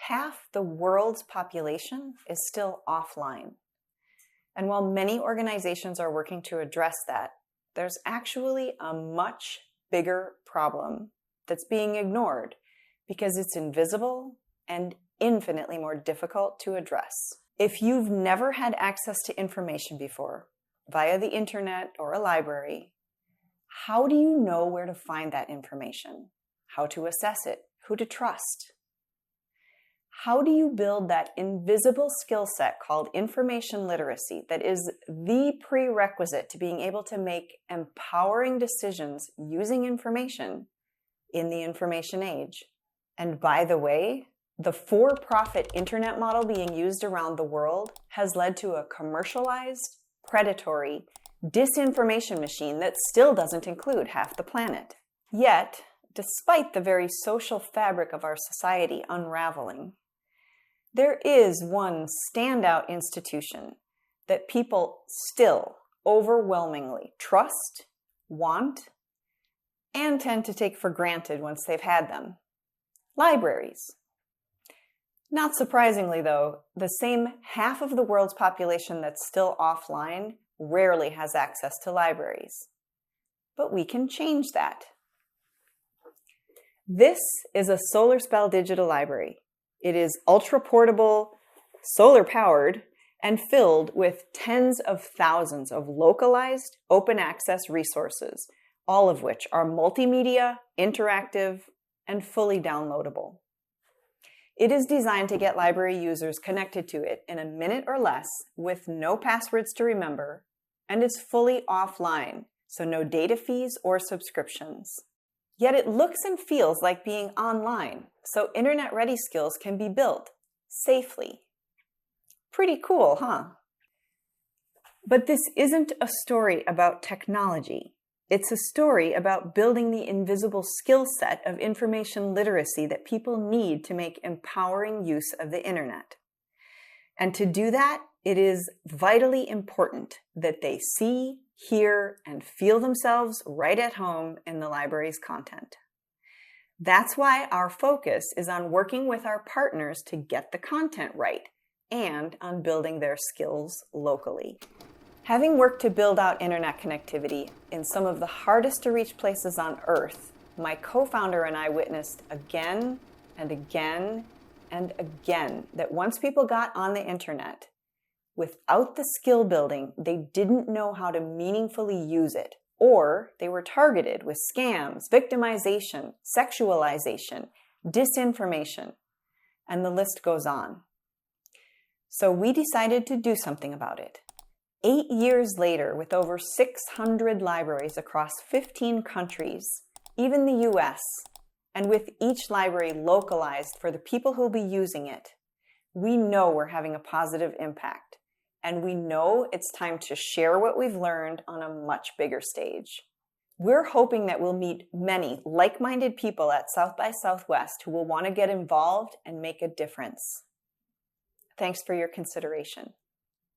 half the world's population is still offline. And while many organizations are working to address that, there's actually a much bigger problem that's being ignored because it's invisible and infinitely more difficult to address. If you've never had access to information before, via the internet or a library, how do you know where to find that information? How to assess it? Who to trust? How do you build that invisible skill set called information literacy that is the prerequisite to being able to make empowering decisions using information in the information age? And by the way, the for-profit internet model being used around the world has led to a commercialized, predatory, disinformation machine that still doesn't include half the planet. Yet, despite the very social fabric of our society unraveling, there is one standout institution that people still overwhelmingly trust, want, and tend to take for granted once they've had them. Libraries. Not surprisingly, though, the same half of the world's population that's still offline rarely has access to libraries. But we can change that. This is a SolarSPELL digital library. It is ultra-portable, solar-powered, and filled with tens of thousands of localized, open-access resources, all of which are multimedia, interactive, and fully downloadable. It is designed to get library users connected to it in a minute or less with no passwords to remember, and it's fully offline, so no data fees or subscriptions. Yet it looks and feels like being online, so internet-ready skills can be built safely. Pretty cool, huh? But this isn't a story about technology. It's a story about building the invisible skill set of information literacy that people need to make empowering use of the internet. And to do that, it is vitally important that they see, hear, and feel themselves right at home in the library's content. That's why our focus is on working with our partners to get the content right and on building their skills locally. Having worked to build out internet connectivity in some of the hardest to reach places on Earth, my co-founder and I witnessed again and again and again that once people got on the internet, without the skill building, they didn't know how to meaningfully use it, or they were targeted with scams, victimization, sexualization, disinformation, and the list goes on. So we decided to do something about it. 8 years later, with over 600 libraries across 15 countries, even the US, and with each library localized for the people who'll be using it, we know we're having a positive impact. And we know it's time to share what we've learned on a much bigger stage. We're hoping that we'll meet many like-minded people at South by Southwest who will want to get involved and make a difference. Thanks for your consideration.